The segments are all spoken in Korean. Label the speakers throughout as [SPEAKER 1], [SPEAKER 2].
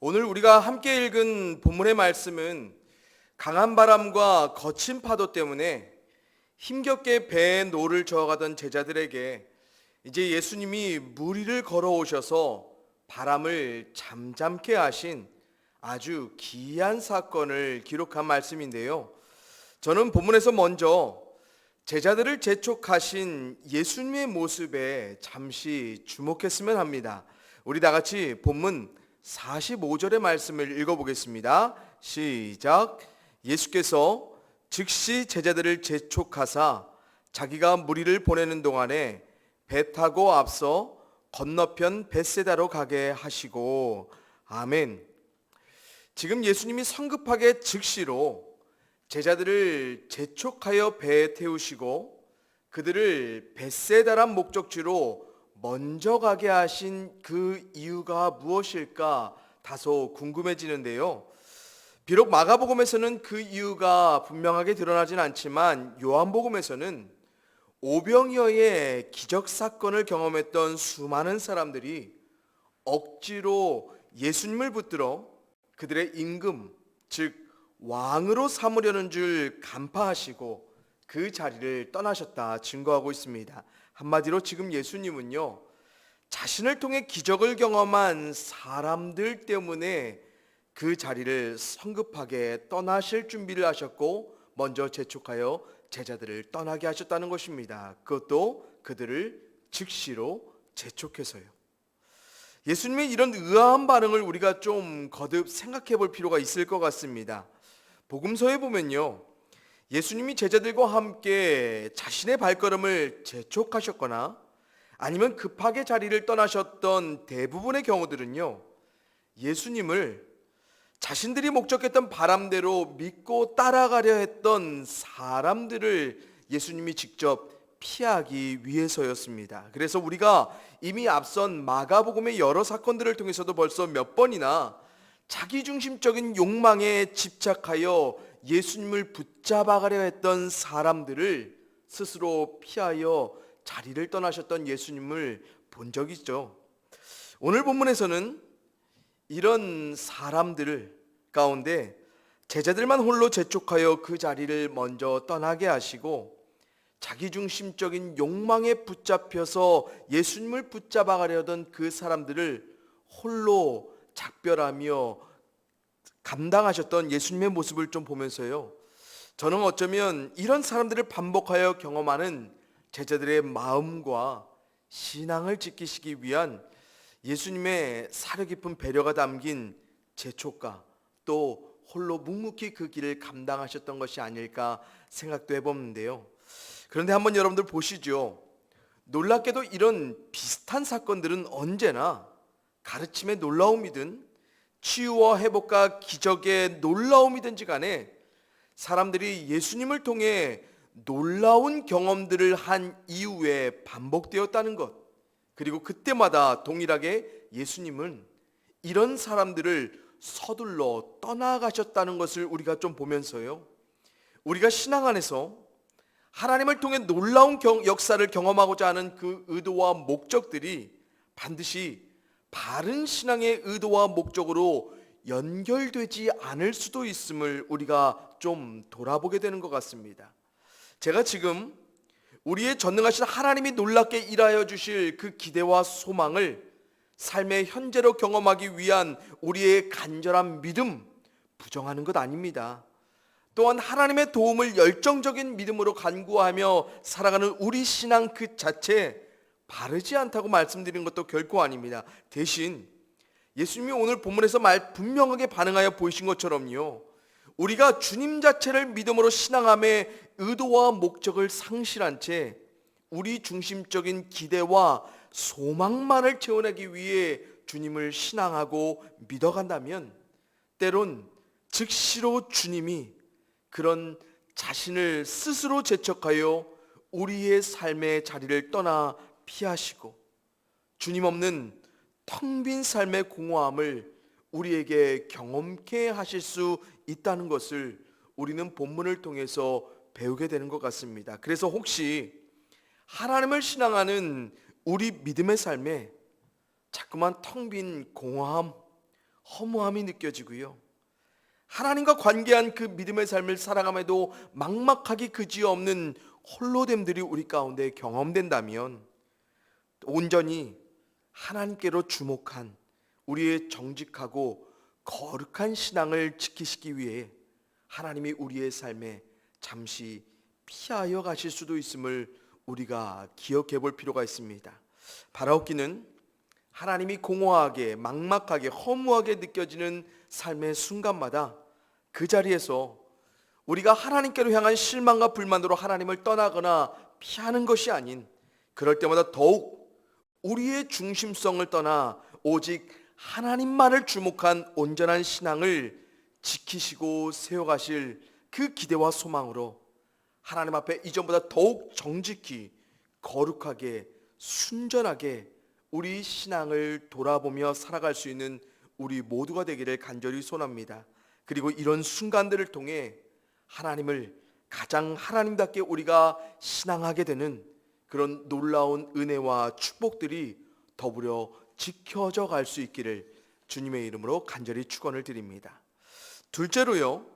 [SPEAKER 1] 오늘 우리가 함께 읽은 본문의 말씀은 강한 바람과 거친 파도 때문에 힘겹게 배에 노를 저어가던 제자들에게 이제 예수님이 물 위를 걸어오셔서 바람을 잠잠케 하신 아주 기이한 사건을 기록한 말씀인데요. 저는 본문에서 먼저 제자들을 재촉하신 예수님의 모습에 잠시 주목했으면 합니다. 우리 다 같이 본문 45절의 말씀을 읽어보겠습니다. 시작. 예수께서 즉시 제자들을 재촉하사 자기가 무리를 보내는 동안에 배 타고 앞서 건너편 벳세다로 가게 하시고. 아멘. 지금 예수님이 성급하게 즉시로 제자들을 재촉하여 배에 태우시고 그들을 벳세다란 목적지로 먼저 가게 하신 그 이유가 무엇일까 다소 궁금해지는데요. 비록 마가복음에서는 그 이유가 분명하게 드러나진 않지만 요한복음에서는 오병이어의 기적 사건을 경험했던 수많은 사람들이 억지로 예수님을 붙들어 그들의 임금, 즉 왕으로 삼으려는 줄 간파하시고 그 자리를 떠나셨다 증거하고 있습니다. 한마디로 지금 예수님은요, 자신을 통해 기적을 경험한 사람들 때문에 그 자리를 성급하게 떠나실 준비를 하셨고 먼저 재촉하여 제자들을 떠나게 하셨다는 것입니다. 그것도 그들을 즉시로 재촉해서요. 예수님의 이런 의아한 반응을 우리가 좀 거듭 생각해 볼 필요가 있을 것 같습니다. 복음서에 보면요, 예수님이 제자들과 함께 자신의 발걸음을 재촉하셨거나 아니면 급하게 자리를 떠나셨던 대부분의 경우들은요, 예수님을 자신들이 목적했던 바람대로 믿고 따라가려 했던 사람들을 예수님이 직접 피하기 위해서였습니다. 그래서 우리가 이미 앞선 마가복음의 여러 사건들을 통해서도 벌써 몇 번이나 자기중심적인 욕망에 집착하여 예수님을 붙잡아가려 했던 사람들을 스스로 피하여 자리를 떠나셨던 예수님을 본 적이 있죠. 오늘 본문에서는 이런 사람들 가운데 제자들만 홀로 재촉하여 그 자리를 먼저 떠나게 하시고 자기중심적인 욕망에 붙잡혀서 예수님을 붙잡아가려던 그 사람들을 홀로 작별하며 감당하셨던 예수님의 모습을 좀 보면서요, 저는 어쩌면 이런 사람들을 반복하여 경험하는 제자들의 마음과 신앙을 지키시기 위한 예수님의 사려 깊은 배려가 담긴 재촉과 또 홀로 묵묵히 그 길을 감당하셨던 것이 아닐까 생각도 해보는데요. 그런데 한번 여러분들 보시죠. 놀랍게도 이런 비슷한 사건들은 언제나 가르침의 놀라움이든 치유와 회복과 기적의 놀라움이든지 간에 사람들이 예수님을 통해 놀라운 경험들을 한 이후에 반복되었다는 것, 그리고 그때마다 동일하게 예수님은 이런 사람들을 서둘러 떠나가셨다는 것을 우리가 좀 보면서요, 우리가 신앙 안에서 하나님을 통해 놀라운 역사를 경험하고자 하는 그 의도와 목적들이 반드시 바른 신앙의 의도와 목적으로 연결되지 않을 수도 있음을 우리가 좀 돌아보게 되는 것 같습니다. 제가 지금 우리의 전능하신 하나님이 놀랍게 일하여 주실 그 기대와 소망을 삶의 현재로 경험하기 위한 우리의 간절한 믿음 부정하는 것 아닙니다. 또한 하나님의 도움을 열정적인 믿음으로 간구하며 살아가는 우리 신앙 그 자체 바르지 않다고 말씀드린 것도 결코 아닙니다. 대신 예수님이 오늘 본문에서 분명하게 반응하여 보이신 것처럼요, 우리가 주님 자체를 믿음으로 신앙함의 의도와 목적을 상실한 채 우리 중심적인 기대와 소망만을 채워내기 위해 주님을 신앙하고 믿어간다면 때론 즉시로 주님이 그런 자신을 스스로 재촉하여 우리의 삶의 자리를 떠나 피하시고 주님 없는 텅 빈 삶의 공허함을 우리에게 경험케 하실 수 있다는 것을 우리는 본문을 통해서 배우게 되는 것 같습니다. 그래서 혹시 하나님을 신앙하는 우리 믿음의 삶에 자꾸만 텅 빈 공허함, 허무함이 느껴지고요. 하나님과 관계한 그 믿음의 삶을 살아감에도 막막하기 그지없는 홀로됨들이 우리 가운데 경험된다면 온전히 하나님께로 주목한 우리의 정직하고 거룩한 신앙을 지키시기 위해 하나님이 우리의 삶에 잠시 피하여 가실 수도 있음을 우리가 기억해 볼 필요가 있습니다. 바라옵기는 하나님이 공허하게, 막막하게, 허무하게 느껴지는 삶의 순간마다 그 자리에서 우리가 하나님께로 향한 실망과 불만으로 하나님을 떠나거나 피하는 것이 아닌, 그럴 때마다 더욱 우리의 중심성을 떠나 오직 하나님만을 주목한 온전한 신앙을 지키시고 세워가실 그 기대와 소망으로 하나님 앞에 이전보다 더욱 정직히, 거룩하게, 순전하게 우리 신앙을 돌아보며 살아갈 수 있는 우리 모두가 되기를 간절히 소원합니다. 그리고 이런 순간들을 통해 하나님을 가장 하나님답게 우리가 신앙하게 되는 그런 놀라운 은혜와 축복들이 더불어 지켜져 갈 수 있기를 주님의 이름으로 간절히 축원을 드립니다. 둘째로요,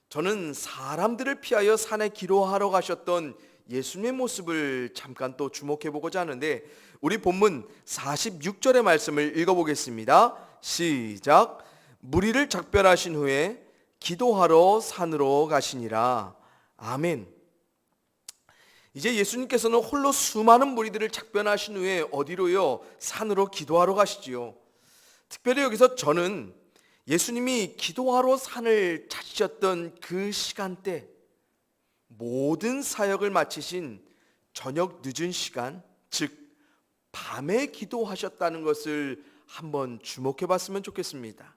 [SPEAKER 1] 저는 사람들을 피하여 산에 기도하러 가셨던 예수님의 모습을 잠깐 또 주목해 보고자 하는데, 우리 본문 46절의 말씀을 읽어보겠습니다. 시작. 무리를 작별하신 후에 기도하러 산으로 가시니라. 아멘. 이제 예수님께서는 홀로 수많은 무리들을 작별하신 후에 어디로요? 산으로 기도하러 가시지요. 특별히 여기서 저는 예수님이 기도하러 산을 찾으셨던 그 시간대, 모든 사역을 마치신 저녁 늦은 시간, 즉 밤에 기도하셨다는 것을 한번 주목해 봤으면 좋겠습니다.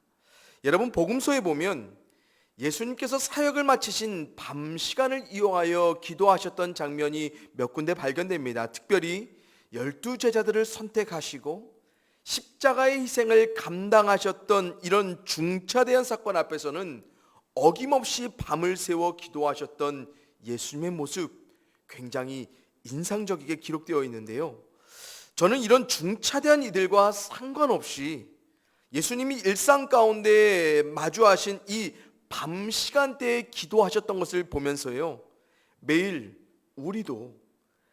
[SPEAKER 1] 여러분, 복음서에 보면 예수님께서 사역을 마치신 밤 시간을 이용하여 기도하셨던 장면이 몇 군데 발견됩니다. 특별히 12제자들을 선택하시고 십자가의 희생을 감당하셨던 이런 중차대한 사건 앞에서는 어김없이 밤을 새워 기도하셨던 예수님의 모습, 굉장히 인상적이게 기록되어 있는데요. 저는 이런 중차대한 이들과 상관없이 예수님이 일상 가운데 마주하신 이 밤 시간대에 기도하셨던 것을 보면서요, 매일 우리도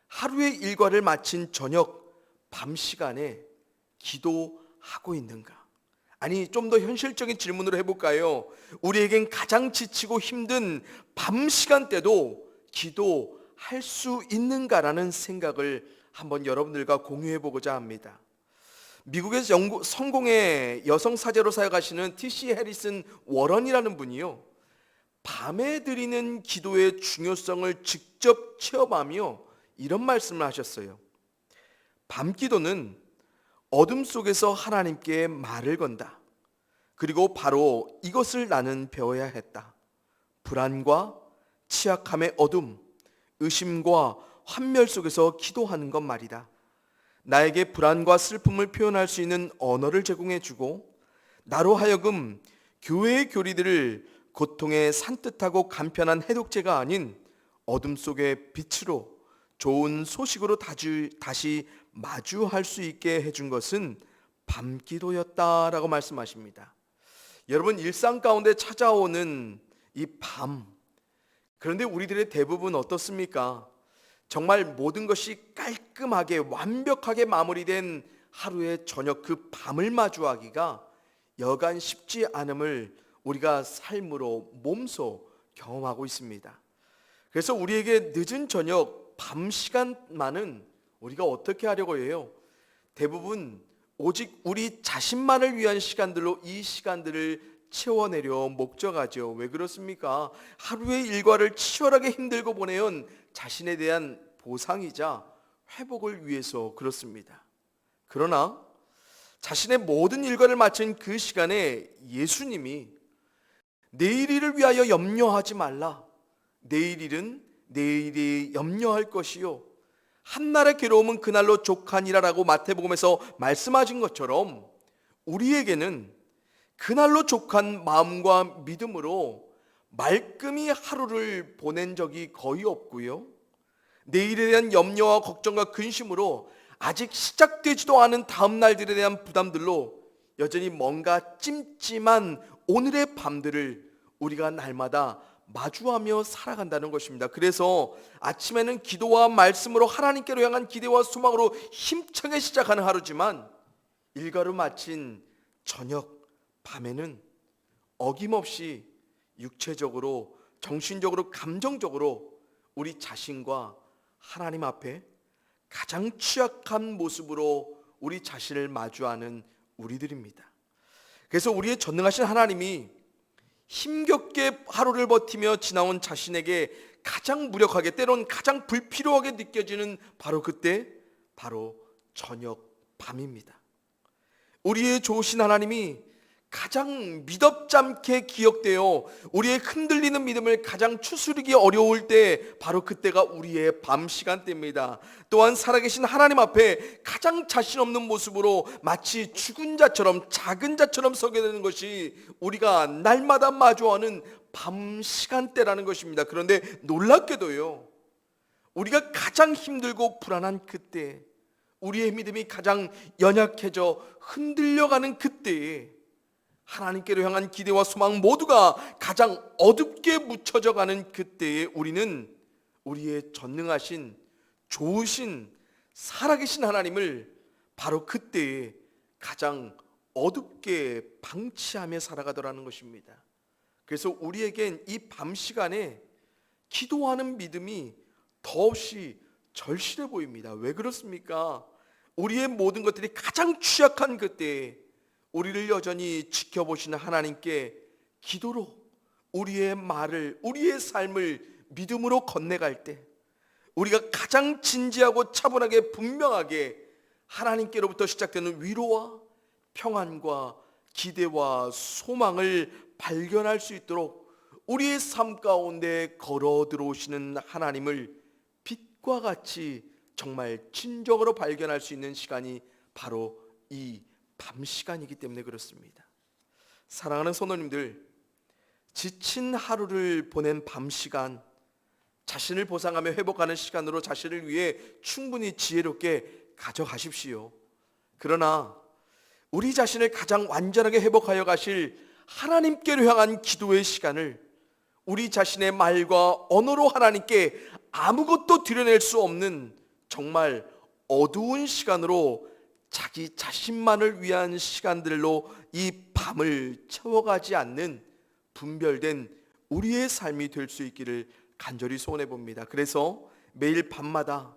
[SPEAKER 1] 하루의 일과를 마친 저녁 밤 시간에 기도하고 있는가? 아니, 좀 더 현실적인 질문으로 해볼까요? 우리에겐 가장 지치고 힘든 밤 시간대도 기도할 수 있는가라는 생각을 한번 여러분들과 공유해 보고자 합니다. 미국에서 성공의 여성 사제로 사역하시는 T.C. 해리슨 워런이라는 분이요, 밤에 드리는 기도의 중요성을 직접 체험하며 이런 말씀을 하셨어요. 밤 기도는 어둠 속에서 하나님께 말을 건다. 그리고 바로 이것을 나는 배워야 했다. 불안과 취약함의 어둠, 의심과 환멸 속에서 기도하는 것 말이다. 나에게 불안과 슬픔을 표현할 수 있는 언어를 제공해 주고 나로 하여금 교회의 교리들을 고통의 산뜻하고 간편한 해독제가 아닌 어둠 속의 빛으로 좋은 소식으로 다시 마주할 수 있게 해준 것은 밤기도였다라고 말씀하십니다. 여러분, 일상 가운데 찾아오는 이 밤, 그런데 우리들의 대부분 어떻습니까? 정말 모든 것이 깔끔하게 완벽하게 마무리된 하루의 저녁, 그 밤을 마주하기가 여간 쉽지 않음을 우리가 삶으로 몸소 경험하고 있습니다. 그래서 우리에게 늦은 저녁 밤 시간만은 우리가 어떻게 하려고 해요? 대부분 오직 우리 자신만을 위한 시간들로 이 시간들을 채워내려 목적하죠. 왜 그렇습니까? 하루의 일과를 치열하게 힘들고 보내온 자신에 대한 보상이자 회복을 위해서 그렇습니다. 그러나 자신의 모든 일과를 마친 그 시간에 예수님이 내일 일을 위하여 염려하지 말라. 내일 일은 내일이 염려할 것이요, 한날의 괴로움은 그날로 족하니라라고 마태복음에서 말씀하신 것처럼 우리에게는 그날로 족한 마음과 믿음으로 말끔히 하루를 보낸 적이 거의 없고요, 내일에 대한 염려와 걱정과 근심으로 아직 시작되지도 않은 다음 날들에 대한 부담들로 여전히 뭔가 찜찜한 오늘의 밤들을 우리가 날마다 마주하며 살아간다는 것입니다. 그래서 아침에는 기도와 말씀으로 하나님께로 향한 기대와 소망으로 힘차게 시작하는 하루지만 일과를 마친 저녁 밤에는 어김없이 육체적으로, 정신적으로, 감정적으로 우리 자신과 하나님 앞에 가장 취약한 모습으로 우리 자신을 마주하는 우리들입니다. 그래서 우리의 전능하신 하나님이 힘겹게 하루를 버티며 지나온 자신에게 가장 무력하게, 때론 가장 불필요하게 느껴지는 바로 그때, 바로 저녁 밤입니다. 우리의 좋으신 하나님이 가장 믿업지 않게 기억되어 우리의 흔들리는 믿음을 가장 추스르기 어려울 때, 바로 그때가 우리의 밤 시간대입니다. 또한 살아계신 하나님 앞에 가장 자신 없는 모습으로 마치 죽은 자처럼, 작은 자처럼 서게 되는 것이 우리가 날마다 마주하는 밤 시간대라는 것입니다. 그런데 놀랍게도요, 우리가 가장 힘들고 불안한 그때, 우리의 믿음이 가장 연약해져 흔들려가는 그때에 하나님께로 향한 기대와 소망 모두가 가장 어둡게 묻혀져 가는 그때에 우리는 우리의 전능하신, 좋으신, 살아계신 하나님을 바로 그때에 가장 어둡게 방치하며 살아가더라는 것입니다. 그래서 우리에겐 이 밤 시간에 기도하는 믿음이 더없이 절실해 보입니다. 왜 그렇습니까? 우리의 모든 것들이 가장 취약한 그때에 우리를 여전히 지켜보시는 하나님께 기도로 우리의 말을, 우리의 삶을 믿음으로 건네갈 때, 우리가 가장 진지하고 차분하게 분명하게 하나님께로부터 시작되는 위로와 평안과 기대와 소망을 발견할 수 있도록 우리의 삶 가운데 걸어 들어오시는 하나님을 빛과 같이 정말 진정으로 발견할 수 있는 시간이 바로 이 밤 시간이기 때문에 그렇습니다. 사랑하는 성도님들, 지친 하루를 보낸 밤 시간, 자신을 보상하며 회복하는 시간으로 자신을 위해 충분히 지혜롭게 가져가십시오. 그러나 우리 자신을 가장 완전하게 회복하여 가실 하나님께로 향한 기도의 시간을 우리 자신의 말과 언어로 하나님께 아무것도 드러낼 수 없는 정말 어두운 시간으로, 자기 자신만을 위한 시간들로 이 밤을 채워가지 않는 분별된 우리의 삶이 될 수 있기를 간절히 소원해 봅니다. 그래서 매일 밤마다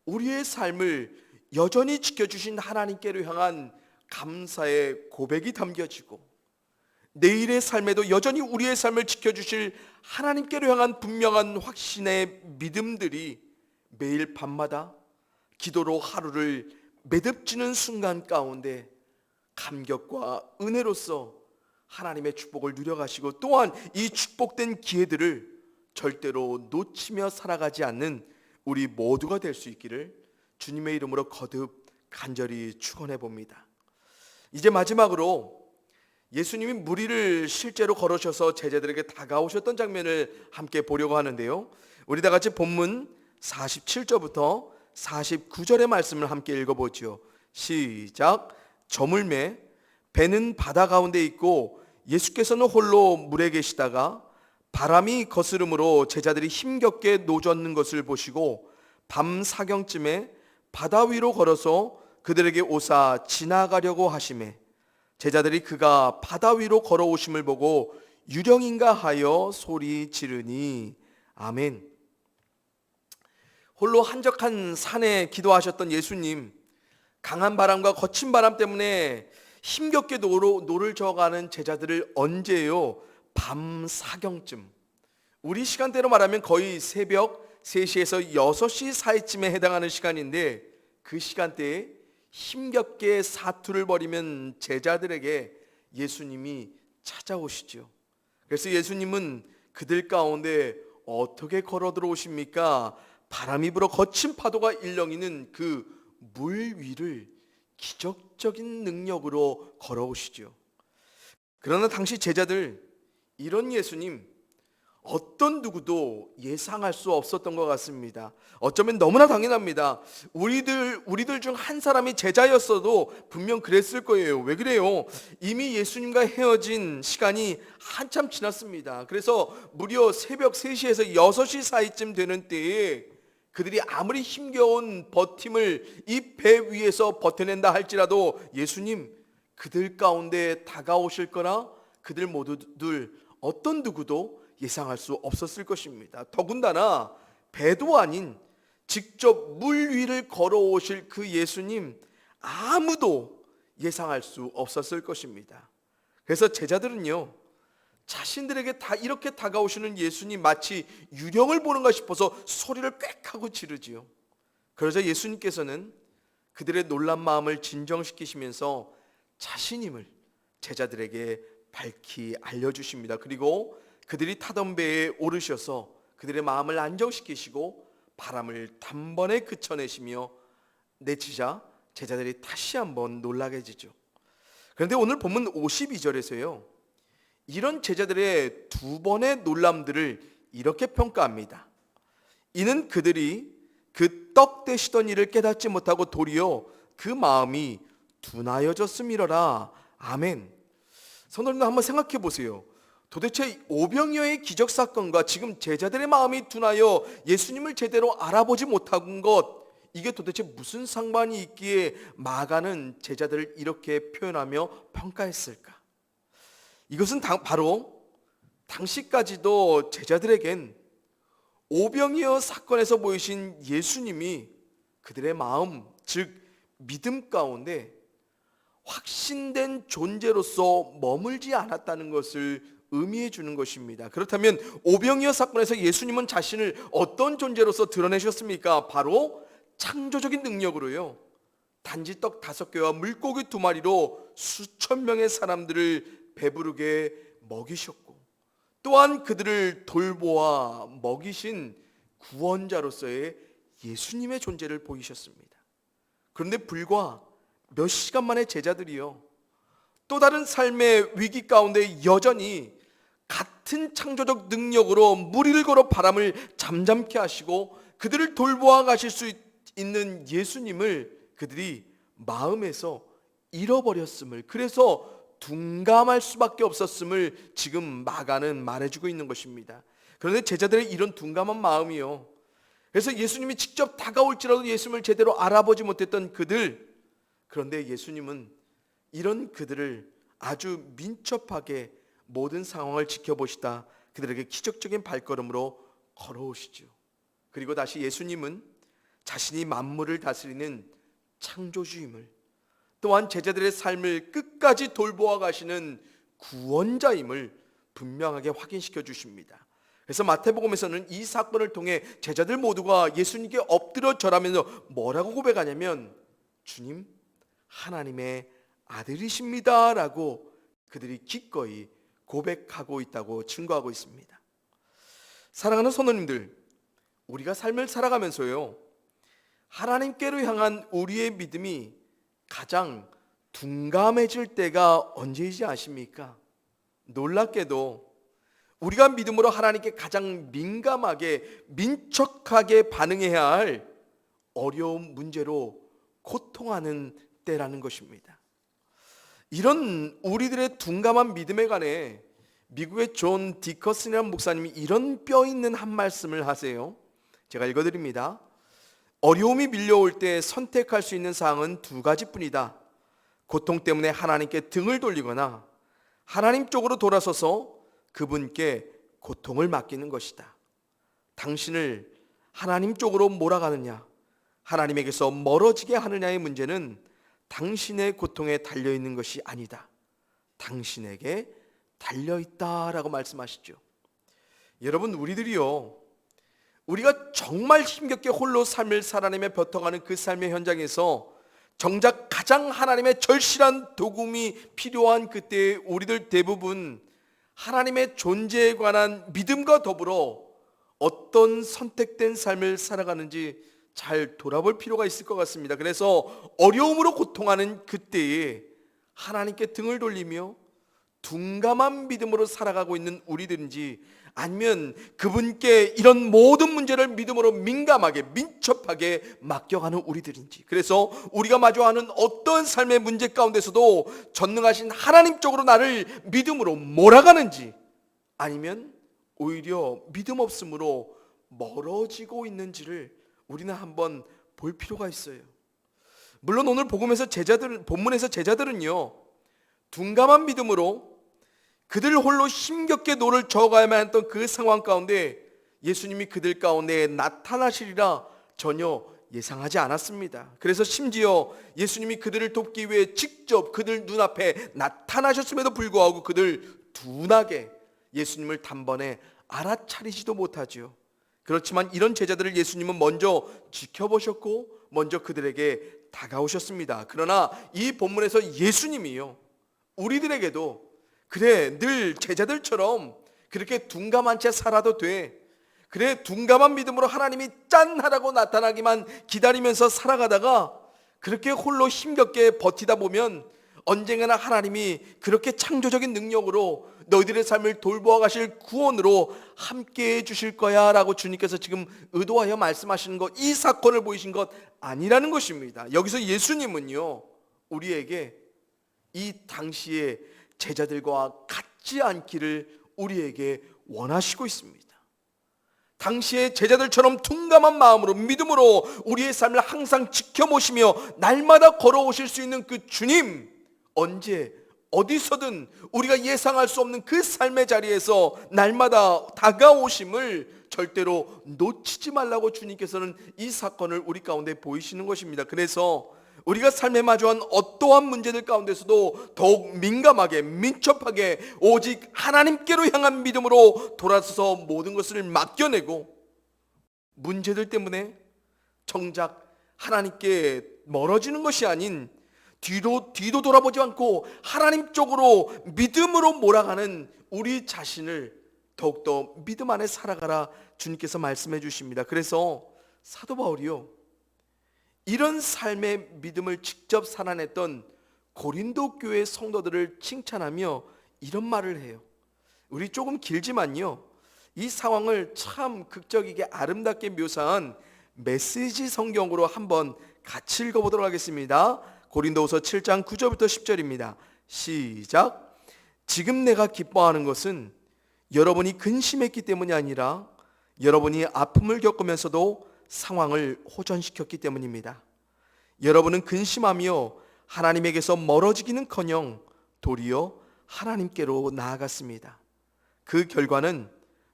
[SPEAKER 1] 우리의 삶을 여전히 지켜주신 하나님께로 향한 감사의 고백이 담겨지고, 내일의 삶에도 여전히 우리의 삶을 지켜주실 하나님께로 향한 분명한 확신의 믿음들이 매일 밤마다 기도로 하루를 매듭지는 순간 가운데 감격과 은혜로서 하나님의 축복을 누려가시고, 또한 이 축복된 기회들을 절대로 놓치며 살아가지 않는 우리 모두가 될 수 있기를 주님의 이름으로 거듭 간절히 축원해 봅니다. 이제 마지막으로 예수님이 물 위를 실제로 걸으셔서 제자들에게 다가오셨던 장면을 함께 보려고 하는데요, 우리 다 같이 본문 47절부터 49절의 말씀을 함께 읽어보죠. 시작. 저물매 배는 바다 가운데 있고 예수께서는 홀로 물에 계시다가 바람이 거스름으로 제자들이 힘겹게 노젓는 것을 보시고 밤 사경쯤에 바다 위로 걸어서 그들에게 오사 지나가려고 하시매 제자들이 그가 바다 위로 걸어오심을 보고 유령인가 하여 소리 지르니. 아멘. 홀로 한적한 산에 기도하셨던 예수님, 강한 바람과 거친 바람 때문에 힘겹게 노를 저어가는 제자들을 언제요? 밤 사경쯤, 우리 시간대로 말하면 거의 새벽 3시에서 6시 사이쯤에 해당하는 시간인데, 그 시간대에 힘겹게 사투를 벌이면 제자들에게 예수님이 찾아오시죠. 그래서 예수님은 그들 가운데 어떻게 걸어 들어오십니까? 바람이 불어 거친 파도가 일렁이는 그 물 위를 기적적인 능력으로 걸어오시죠. 그러나 당시 제자들, 이런 예수님, 어떤 누구도 예상할 수 없었던 것 같습니다. 어쩌면 너무나 당연합니다. 우리들 중 한 사람이 제자였어도 분명 그랬을 거예요. 왜 그래요? 이미 예수님과 헤어진 시간이 한참 지났습니다. 그래서 무려 새벽 3시에서 6시 사이쯤 되는 때에 그들이 아무리 힘겨운 버팀을 이 배 위에서 버텨낸다 할지라도 예수님 그들 가운데 다가오실 거라 그들 모두들 어떤 누구도 예상할 수 없었을 것입니다. 더군다나 배도 아닌 직접 물 위를 걸어오실 그 예수님 아무도 예상할 수 없었을 것입니다. 그래서 제자들은요, 자신들에게 다 이렇게 다가오시는 예수님 마치 유령을 보는가 싶어서 소리를 꽥 하고 지르지요. 그러자 예수님께서는 그들의 놀란 마음을 진정시키시면서 자신임을 제자들에게 밝히 알려주십니다. 그리고 그들이 타던 배에 오르셔서 그들의 마음을 안정시키시고 바람을 단번에 그쳐내시며 내치자 제자들이 다시 한번 놀라게 되죠. 그런데 오늘 본문 52절에서요, 이런 제자들의 두 번의 놀람들을 이렇게 평가합니다. 이는 그들이 그 떡 되시던 일을 깨닫지 못하고 도리어 그 마음이 둔하여졌음이로라. 아멘. 성도님들 한번 생각해 보세요. 도대체 오병이어의 기적 사건과 지금 제자들의 마음이 둔하여 예수님을 제대로 알아보지 못한 것, 이게 도대체 무슨 상관이 있기에 마가는 제자들을 이렇게 표현하며 평가했을까? 이것은 바로 당시까지도 제자들에겐 오병이어 사건에서 보이신 예수님이 그들의 마음, 즉 믿음 가운데 확신된 존재로서 머물지 않았다는 것을 의미해 주는 것입니다. 그렇다면 오병이어 사건에서 예수님은 자신을 어떤 존재로서 드러내셨습니까? 바로 창조적인 능력으로요, 단지 떡 5개와 물고기 2마리로 수천 명의 사람들을 배부르게 먹이셨고, 또한 그들을 돌보아 먹이신 구원자로서의 예수님의 존재를 보이셨습니다. 그런데 불과 몇 시간 만에 제자들이요, 또 다른 삶의 위기 가운데 여전히 같은 창조적 능력으로 무리를 걸어 바람을 잠잠케 하시고 그들을 돌보아 가실 수 있는 예수님을 그들이 마음에서 잃어버렸음을, 그래서 둔감할 수밖에 없었음을 지금 마가는 말해주고 있는 것입니다. 그런데 제자들의 이런 둔감한 마음이요, 그래서 예수님이 직접 다가올지라도 예수님을 제대로 알아보지 못했던 그들, 그런데 예수님은 이런 그들을 아주 민첩하게 모든 상황을 지켜보시다 그들에게 기적적인 발걸음으로 걸어오시죠. 그리고 다시 예수님은 자신이 만물을 다스리는 창조주임을, 또한 제자들의 삶을 끝까지 돌보아 가시는 구원자임을 분명하게 확인시켜 주십니다. 그래서 마태복음에서는 이 사건을 통해 제자들 모두가 예수님께 엎드려 절하면서 뭐라고 고백하냐면, 주님, 하나님의 아들이십니다 라고 그들이 기꺼이 고백하고 있다고 증거하고 있습니다. 사랑하는 성도님들, 우리가 삶을 살아가면서요, 하나님께로 향한 우리의 믿음이 가장 둔감해질 때가 언제이지 아십니까? 놀랍게도 우리가 믿음으로 하나님께 가장 민감하게 민첩하게 반응해야 할 어려운 문제로 고통하는 때라는 것입니다. 이런 우리들의 둔감한 믿음에 관해 미국의 존 디커슨이라는 목사님이 이런 뼈 있는 한 말씀을 하세요. 제가 읽어드립니다. 어려움이 밀려올 때 선택할 수 있는 사항은 2가지뿐이다. 고통 때문에 하나님께 등을 돌리거나 하나님 쪽으로 돌아서서 그분께 고통을 맡기는 것이다. 당신을 하나님 쪽으로 몰아가느냐, 하나님에게서 멀어지게 하느냐의 문제는 당신의 고통에 달려있는 것이 아니다. 당신에게 달려있다라고 말씀하시죠. 여러분, 우리가 정말 힘겹게 홀로 삶을 살아내며 벼터가는 그 삶의 현장에서 정작 가장 하나님의 절실한 도움이 필요한 그때에 우리들 대부분 하나님의 존재에 관한 믿음과 더불어 어떤 선택된 삶을 살아가는지 잘 돌아볼 필요가 있을 것 같습니다. 그래서 어려움으로 고통하는 그때에 하나님께 등을 돌리며 둔감한 믿음으로 살아가고 있는 우리들인지, 아니면 그분께 이런 모든 문제를 믿음으로 민감하게 민첩하게 맡겨가는 우리들인지, 그래서 우리가 마주하는 어떤 삶의 문제 가운데서도 전능하신 하나님 쪽으로 나를 믿음으로 몰아가는지, 아니면 오히려 믿음 없음으로 멀어지고 있는지를 우리는 한번 볼 필요가 있어요. 물론 오늘 본문에서 제자들은요, 둔감한 믿음으로 그들 홀로 힘겹게 노를 저어가야만 했던 그 상황 가운데 예수님이 그들 가운데 나타나시리라 전혀 예상하지 않았습니다. 그래서 심지어 예수님이 그들을 돕기 위해 직접 그들 눈앞에 나타나셨음에도 불구하고 그들 둔하게 예수님을 단번에 알아차리지도 못하죠. 그렇지만 이런 제자들을 예수님은 먼저 지켜보셨고 먼저 그들에게 다가오셨습니다. 그러나 이 본문에서 예수님이요, 우리들에게도 그래, 늘 제자들처럼 그렇게 둔감한 채 살아도 돼, 그래, 둔감한 믿음으로 하나님이 짠 하라고 나타나기만 기다리면서 살아가다가 그렇게 홀로 힘겹게 버티다 보면 언젠가나 하나님이 그렇게 창조적인 능력으로 너희들의 삶을 돌보아 가실 구원으로 함께 해 주실 거야 라고 주님께서 지금 의도하여 말씀하시는 것, 이 사건을 보이신 것 아니라는 것입니다. 여기서 예수님은요, 우리에게 이 당시에 제자들과 같지 않기를 우리에게 원하시고 있습니다. 당시에 제자들처럼 둔감한 마음으로 믿음으로 우리의 삶을 항상 지켜보시며 날마다 걸어오실 수 있는 그 주님, 언제 어디서든 우리가 예상할 수 없는 그 삶의 자리에서 날마다 다가오심을 절대로 놓치지 말라고 주님께서는 이 사건을 우리 가운데 보이시는 것입니다. 그래서 우리가 삶에 마주한 어떠한 문제들 가운데서도 더욱 민감하게 민첩하게 오직 하나님께로 향한 믿음으로 돌아서서 모든 것을 맡겨내고, 문제들 때문에 정작 하나님께 멀어지는 것이 아닌 뒤도 돌아보지 않고 하나님 쪽으로 믿음으로 몰아가는 우리 자신을 더욱더 믿음 안에 살아가라 주님께서 말씀해 주십니다. 그래서 사도 바울이요, 이런 삶의 믿음을 직접 살아냈던 고린도 교회 성도들을 칭찬하며 이런 말을 해요. 우리 조금 길지만요, 이 상황을 참 극적이게 아름답게 묘사한 메시지 성경으로 한번 같이 읽어보도록 하겠습니다. 고린도후서 7장 9절부터 10절입니다. 시작. 지금 내가 기뻐하는 것은 여러분이 근심했기 때문이 아니라 여러분이 아픔을 겪으면서도 상황을 호전시켰기 때문입니다. 여러분은 근심하며 하나님에게서 멀어지기는커녕 도리어 하나님께로 나아갔습니다. 그 결과는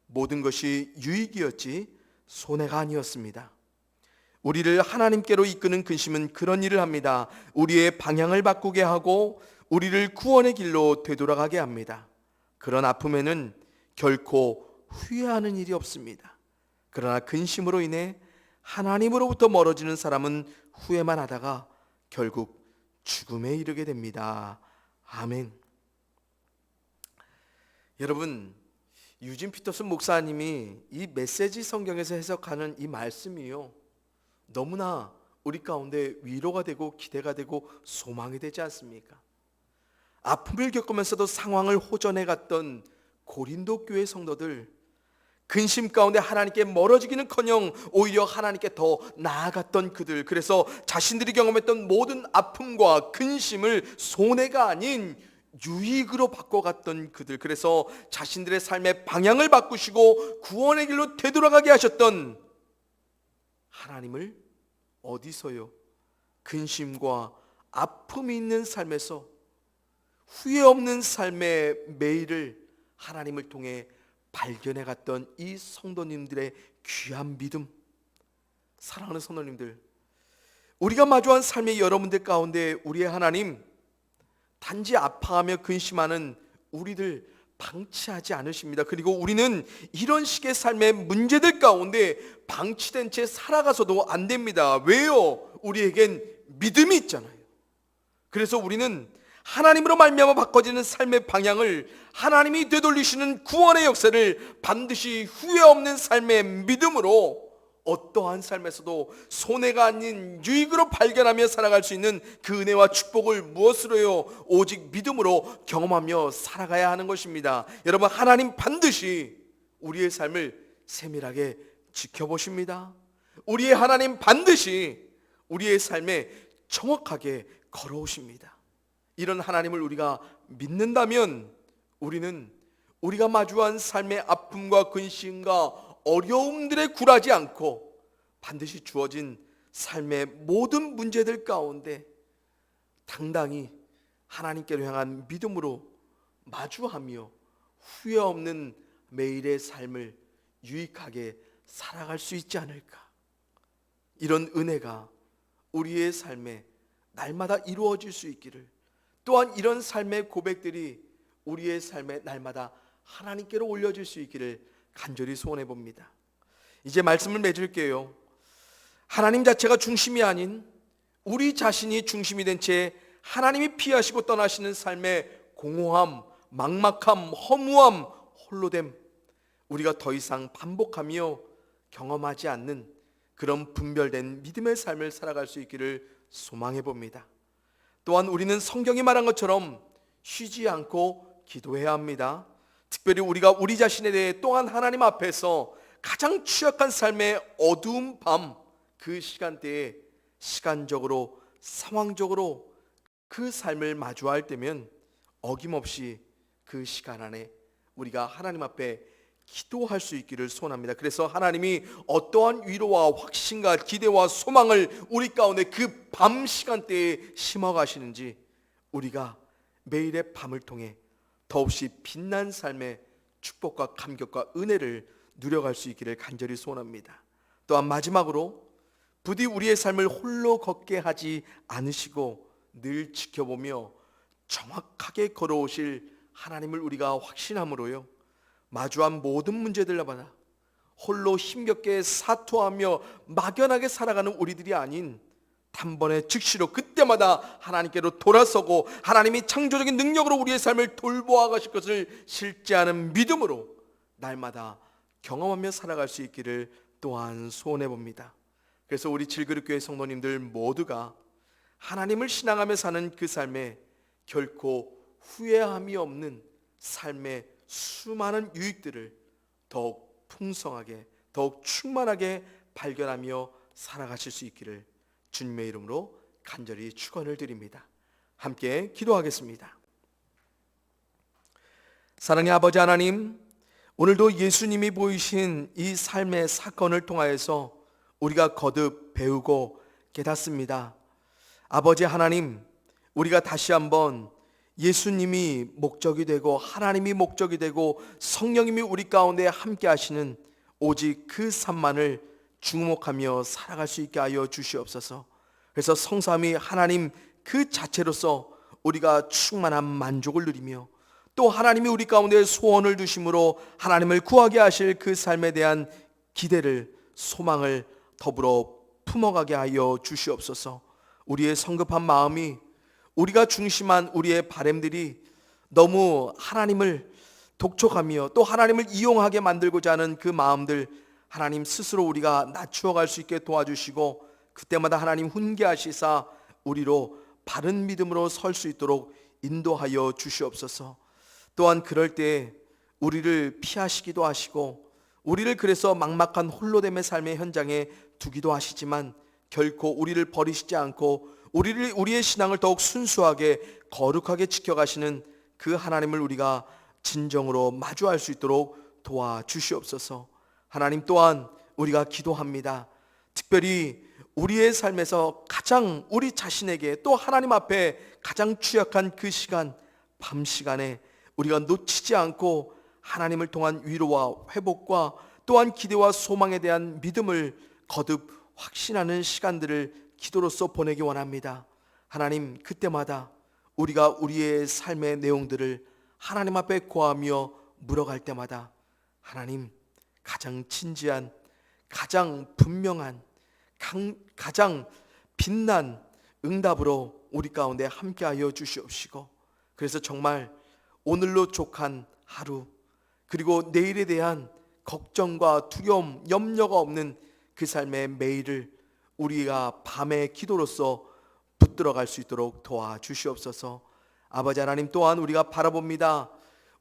[SPEAKER 1] 모든 것이 유익이었지 손해가 아니었습니다. 우리를 하나님께로 이끄는 근심은 그런 일을 합니다. 우리의 방향을 바꾸게 하고 우리를 구원의 길로 되돌아가게 합니다. 그런 아픔에는 결코 후회하는 일이 없습니다. 그러나 근심으로 인해 하나님으로부터 멀어지는 사람은 후회만 하다가 결국 죽음에 이르게 됩니다. 아멘. 여러분, 유진 피터슨 목사님이 이 메시지 성경에서 해석하는 이 말씀이요, 너무나 우리 가운데 위로가 되고 기대가 되고 소망이 되지 않습니까? 아픔을 겪으면서도 상황을 호전해 갔던 고린도 교회 성도들, 근심 가운데 하나님께 멀어지기는커녕 오히려 하나님께 더 나아갔던 그들, 그래서 자신들이 경험했던 모든 아픔과 근심을 손해가 아닌 유익으로 바꿔갔던 그들, 그래서 자신들의 삶의 방향을 바꾸시고 구원의 길로 되돌아가게 하셨던 하나님을 어디서요, 근심과 아픔이 있는 삶에서 후회 없는 삶의 매일을 하나님을 통해 발견해 갔던 이 성도님들의 귀한 믿음. 사랑하는 성도님들, 우리가 마주한 삶의 여러분들 가운데 우리의 하나님 단지 아파하며 근심하는 우리들 방치하지 않으십니다. 그리고 우리는 이런 식의 삶의 문제들 가운데 방치된 채 살아가서도 안 됩니다. 왜요? 우리에겐 믿음이 있잖아요. 그래서 우리는 하나님으로 말미암아 바꿔지는 삶의 방향을, 하나님이 되돌리시는 구원의 역사를 반드시 후회 없는 삶의 믿음으로 어떠한 삶에서도 손해가 아닌 유익으로 발견하며 살아갈 수 있는 그 은혜와 축복을 무엇으로요? 오직 믿음으로 경험하며 살아가야 하는 것입니다. 여러분, 하나님 반드시 우리의 삶을 세밀하게 지켜보십니다. 우리의 하나님 반드시 우리의 삶에 정확하게 걸어오십니다. 이런 하나님을 우리가 믿는다면 우리는 우리가 마주한 삶의 아픔과 근심과 어려움들에 굴하지 않고 반드시 주어진 삶의 모든 문제들 가운데 당당히 하나님께로 향한 믿음으로 마주하며 후회 없는 매일의 삶을 유익하게 살아갈 수 있지 않을까. 이런 은혜가 우리의 삶에 날마다 이루어질 수 있기를, 또한 이런 삶의 고백들이 우리의 삶에 날마다 하나님께로 올려질 수 있기를 간절히 소원해 봅니다. 이제 말씀을 맺을게요. 하나님 자체가 중심이 아닌 우리 자신이 중심이 된 채 하나님이 피하시고 떠나시는 삶의 공허함, 막막함, 허무함, 홀로됨, 우리가 더 이상 반복하며 경험하지 않는 그런 분별된 믿음의 삶을 살아갈 수 있기를 소망해 봅니다. 또한 우리는 성경이 말한 것처럼 쉬지 않고 기도해야 합니다. 특별히 우리가 우리 자신에 대해 또한 하나님 앞에서 가장 취약한 삶의 어두운 밤, 그 시간대에 시간적으로, 상황적으로 그 삶을 마주할 때면 어김없이 그 시간 안에 우리가 하나님 앞에 기도할 수 있기를 소원합니다. 그래서 하나님이 어떠한 위로와 확신과 기대와 소망을 우리 가운데 그 밤 시간대에 심어 가시는지 우리가 매일의 밤을 통해 더없이 빛난 삶의 축복과 감격과 은혜를 누려갈 수 있기를 간절히 소원합니다. 또한 마지막으로 부디 우리의 삶을 홀로 걷게 하지 않으시고 늘 지켜보며 정확하게 걸어오실 하나님을 우리가 확신함으로요, 마주한 모든 문제들마다 홀로 힘겹게 사투하며 막연하게 살아가는 우리들이 아닌 단번에 즉시로 그때마다 하나님께로 돌아서고 하나님이 창조적인 능력으로 우리의 삶을 돌보아 가실 것을 실제하는 믿음으로 날마다 경험하며 살아갈 수 있기를 또한 소원해 봅니다. 그래서 우리 질그릇교회 성도님들 모두가 하나님을 신앙하며 사는 그 삶에 결코 후회함이 없는 삶의 수많은 유익들을 더욱 풍성하게, 더욱 충만하게 발견하며 살아가실 수 있기를 주님의 이름으로 간절히 축원을 드립니다. 함께 기도하겠습니다. 사랑의 아버지 하나님, 오늘도 예수님이 보이신 이 삶의 사건을 통하여서 우리가 거듭 배우고 깨닫습니다. 아버지 하나님, 우리가 다시 한번 예수님이 목적이 되고 하나님이 목적이 되고 성령님이 우리 가운데 함께 하시는 오직 그 삶만을 주목하며 살아갈 수 있게 하여 주시옵소서. 그래서 성삼위 하나님 그 자체로서 우리가 충만한 만족을 누리며 또 하나님이 우리 가운데 소원을 두심으로 하나님을 구하게 하실 그 삶에 대한 기대를, 소망을 더불어 품어가게 하여 주시옵소서. 우리의 성급한 마음이, 우리가 중심한 우리의 바람들이 너무 하나님을 독촉하며 또 하나님을 이용하게 만들고자 하는 그 마음들, 하나님 스스로 우리가 낮추어 갈 수 있게 도와주시고 그때마다 하나님 훈계하시사 우리로 바른 믿음으로 설 수 있도록 인도하여 주시옵소서. 또한 그럴 때 우리를 피하시기도 하시고 우리를 그래서 막막한 홀로됨의 삶의 현장에 두기도 하시지만 결코 우리를 버리시지 않고 우리의 신앙을 더욱 순수하게 거룩하게 지켜가시는 그 하나님을 우리가 진정으로 마주할 수 있도록 도와주시옵소서. 하나님, 또한 우리가 기도합니다. 특별히 우리의 삶에서 가장 우리 자신에게 또 하나님 앞에 가장 취약한 그 시간, 밤 시간에 우리가 놓치지 않고 하나님을 통한 위로와 회복과 또한 기대와 소망에 대한 믿음을 거듭 확신하는 시간들을 기도로서 보내기 원합니다. 하나님, 그때마다 우리가 우리의 삶의 내용들을 하나님 앞에 고하며 물어갈 때마다 하나님, 가장 진지한, 가장 분명한, 가장 빛난 응답으로 우리 가운데 함께하여 주시옵시고, 그래서 정말 오늘로 족한 하루, 그리고 내일에 대한 걱정과 두려움, 염려가 없는 그 삶의 매일을 우리가 밤의 기도로서 붙들어갈 수 있도록 도와주시옵소서. 아버지 하나님, 또한 우리가 바라봅니다.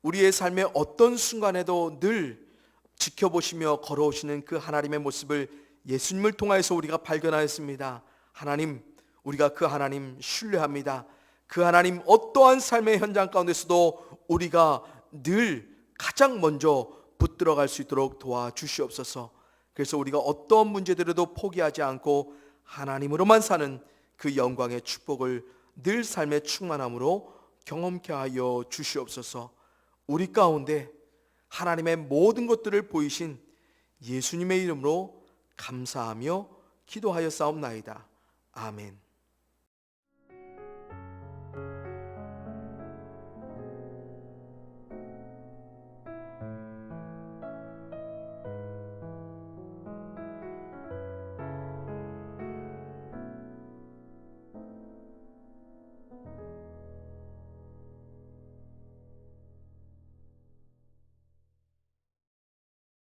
[SPEAKER 1] 우리의 삶의 어떤 순간에도 늘 지켜보시며 걸어오시는 그 하나님의 모습을 예수님을 통하여서 우리가 발견하였습니다. 하나님, 우리가 그 하나님 신뢰합니다. 그 하나님 어떠한 삶의 현장 가운데서도 우리가 늘 가장 먼저 붙들어갈 수 있도록 도와주시옵소서. 그래서 우리가 어떠한 문제들에도 포기하지 않고 하나님으로만 사는 그 영광의 축복을 늘 삶의 충만함으로 경험케 하여 주시옵소서. 우리 가운데 하나님의 모든 것들을 보이신 예수님의 이름으로 감사하며 기도하여 싸움나이다. 아멘.